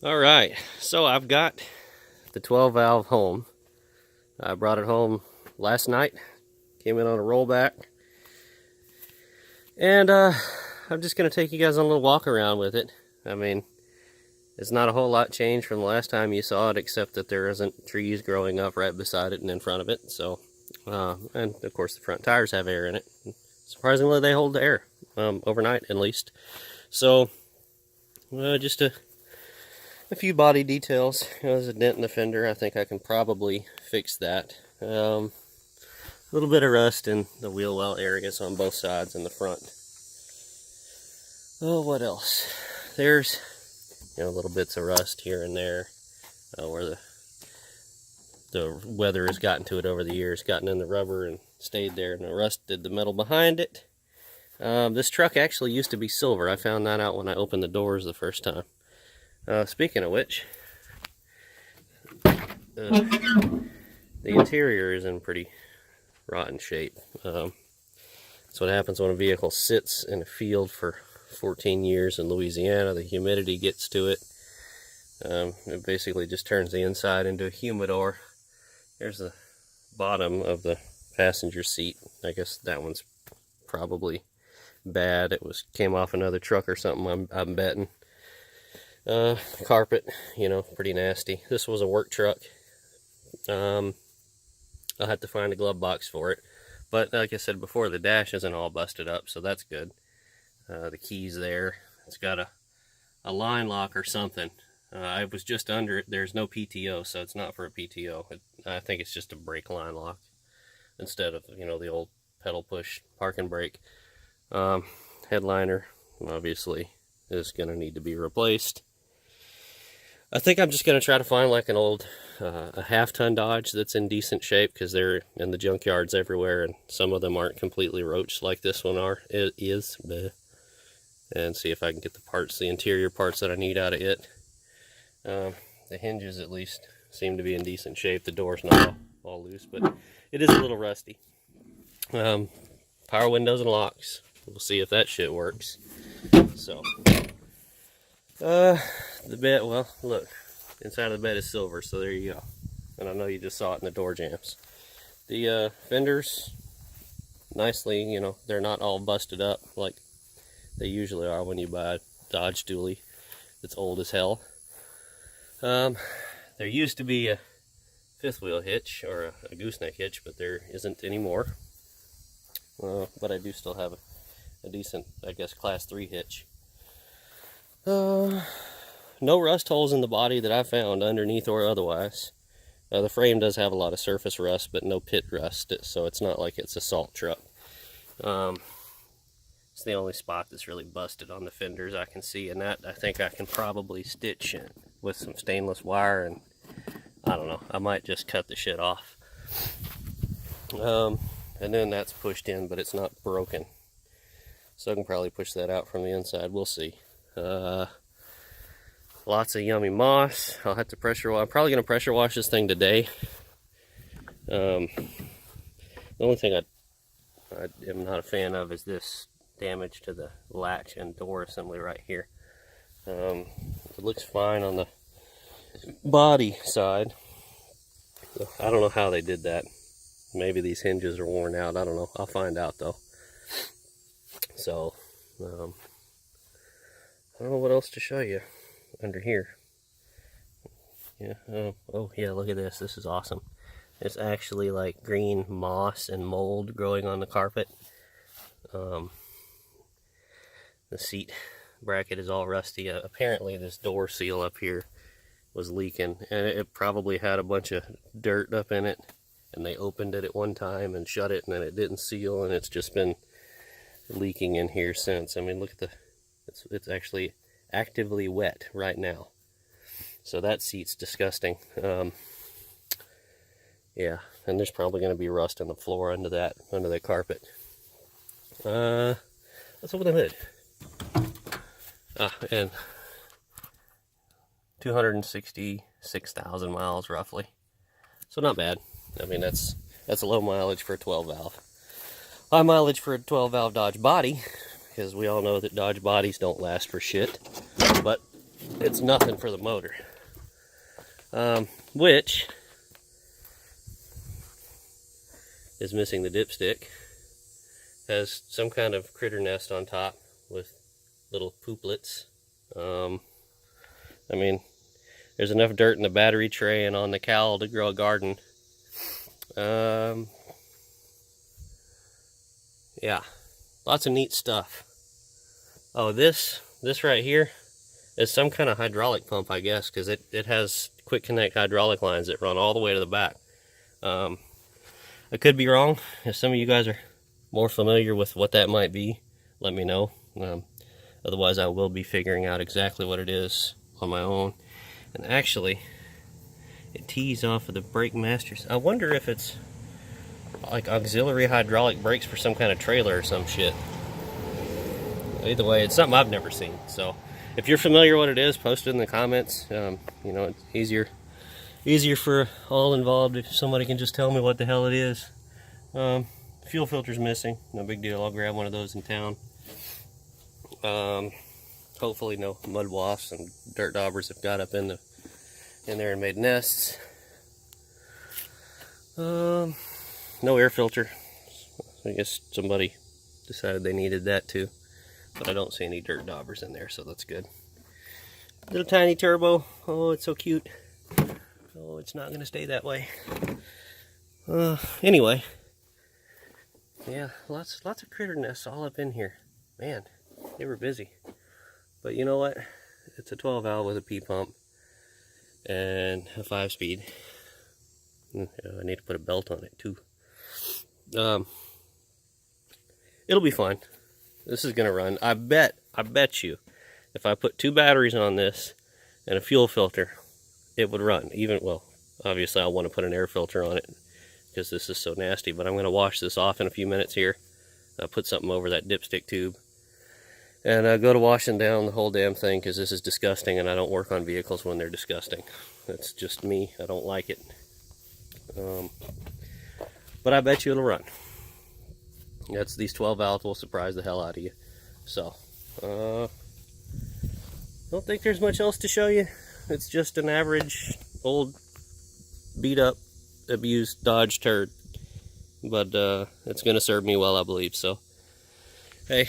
All right, so I've got the 12 valve home. I brought it home last night, came in on a rollback, and I'm just going to take you guys on a little walk around with it. I mean, it's not a whole lot changed from the last time you saw it, except that there isn't trees growing up right beside it and in front of it. So, and of course the front tires have air in it. Surprisingly, they hold the air, overnight at least. So, just a few body details. There's a dent in the fender. I think I can probably fix that. A little bit of rust in the wheel well areas on both sides and the front. Oh, what else? There's, little bits of rust here and there where the weather has gotten to it over the years, gotten in the rubber and stayed there, and it rusted the metal behind it. This truck actually used to be silver. I found that out when I opened the doors the first time. Speaking of which, the interior is in pretty rotten shape. That's what happens when a vehicle sits in a field for 14 years in Louisiana. The humidity gets to it. It basically just turns the inside into a humidor. Here's the bottom of the passenger seat. I guess that one's probably bad. It came off another truck or something, I'm betting. Carpet, pretty nasty. This was a work truck. I'll have to find a glove box for it. But like I said before, the dash isn't all busted up, so that's good. The key's there. It's got a line lock or something. I was just under it. There's no PTO, so it's not for a PTO. I think it's just a brake line lock instead of, the old pedal push park and brake. Headliner, obviously, is going to need to be replaced. I think I'm just going to try to find like an old a half-ton Dodge that's in decent shape, because they're in the junkyards everywhere, and some of them aren't completely roached like this one is. And see if I can get the interior parts that I need out of it. The hinges at least seem to be in decent shape. The door's not all loose, but it is a little rusty. Power windows and locks. We'll see if that shit works. So, the bed, well, look, inside of the bed is silver, so there you go. And I know you just saw it in the door jambs. The fenders, nicely, they're not all busted up like they usually are when you buy a Dodge dually that's old as hell. There used to be a fifth wheel hitch, or a gooseneck hitch, but there isn't anymore. But I do still have a decent, I guess, class 3 hitch. No rust holes in the body that I found, underneath or otherwise. The frame does have a lot of surface rust, but no pit rust, so it's not like it's a salt truck. It's the only spot that's really busted on the fenders I can see, and that I think I can probably stitch with some stainless wire, and I don't know, I might just cut the shit off. And then that's pushed in, but it's not broken. So I can probably push that out from the inside, we'll see. Lots of yummy moss. I'll have to pressure wash. I'm probably going to pressure wash this thing today. The only thing I am not a fan of is this damage to the latch and door assembly right here. It looks fine on the body side. I don't know how they did that. Maybe these hinges are worn out. I don't know. I'll find out though. So, I don't know what else to show you under here. Yeah. Oh yeah, look at this. This is awesome. It's actually like green moss and mold growing on the carpet. The seat bracket is all rusty. Apparently this door seal up here was leaking, and it probably had a bunch of dirt up in it, and they opened it at one time and shut it, and then it didn't seal, and it's just been leaking in here since. I mean, look at it's actually actively wet right now. So that seat's disgusting. Yeah, and there's probably going to be rust on the floor under that carpet. Let's open the hood. And 266,000 miles roughly. So not bad. I mean, that's a low mileage for a 12 valve. High mileage for a 12 valve Dodge body, because we all know that Dodge bodies don't last for shit. But it's nothing for the motor. Which is missing the dipstick. Has some kind of critter nest on top with little pooplets. I mean, there's enough dirt in the battery tray and on the cowl to grow a garden. Yeah, lots of neat stuff. Oh, this right here is some kind of hydraulic pump, I guess, because it has quick connect hydraulic lines that run all the way to the back. I could be wrong. If some of you guys are more familiar with what that might be, let me know. Otherwise, I will be figuring out exactly what it is on my own. And actually, it tees off of the brake masters. I wonder if it's like auxiliary hydraulic brakes for some kind of trailer or some shit. Either way, it's something I've never seen. So if you're familiar with what it is, post it in the comments. You know, it's easier for all involved if somebody can just tell me what the hell it is. Fuel filter's missing. No big deal. I'll grab one of those in town. Hopefully no mud wasps and dirt daubers have got up in there and made nests. No air filter. I guess somebody decided they needed that too. But I don't see any dirt daubers in there, so that's good. Little tiny turbo. Oh, it's so cute. Oh, it's not going to stay that way. Anyway. Yeah, lots of critter nests all up in here. Man, they were busy. But you know what? It's a 12 valve with a P pump and a 5-speed. I need to put a belt on it too. It'll be fine. This is gonna run. I bet you, if I put 2 batteries on this and a fuel filter, it would run. Well, obviously I want to put an air filter on it because this is so nasty, but I'm gonna wash this off in a few minutes here. Put something over that dipstick tube. And go to washing down the whole damn thing because this is disgusting and I don't work on vehicles when they're disgusting. That's just me. I don't like it. But I bet you it'll run. These 12 valves will surprise the hell out of you. So, don't think there's much else to show you. It's just an average, old, beat up, abused Dodge turd. But it's going to serve me well, I believe. So, hey.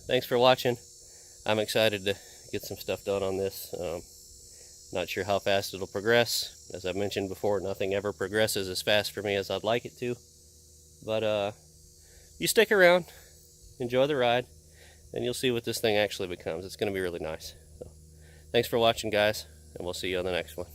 Thanks for watching. I'm excited to get some stuff done on this. Not sure how fast it'll progress. As I mentioned before, nothing ever progresses as fast for me as I'd like it to. But you stick around, enjoy the ride, and you'll see what this thing actually becomes. It's going to be really nice. So, thanks for watching, guys, and we'll see you on the next one.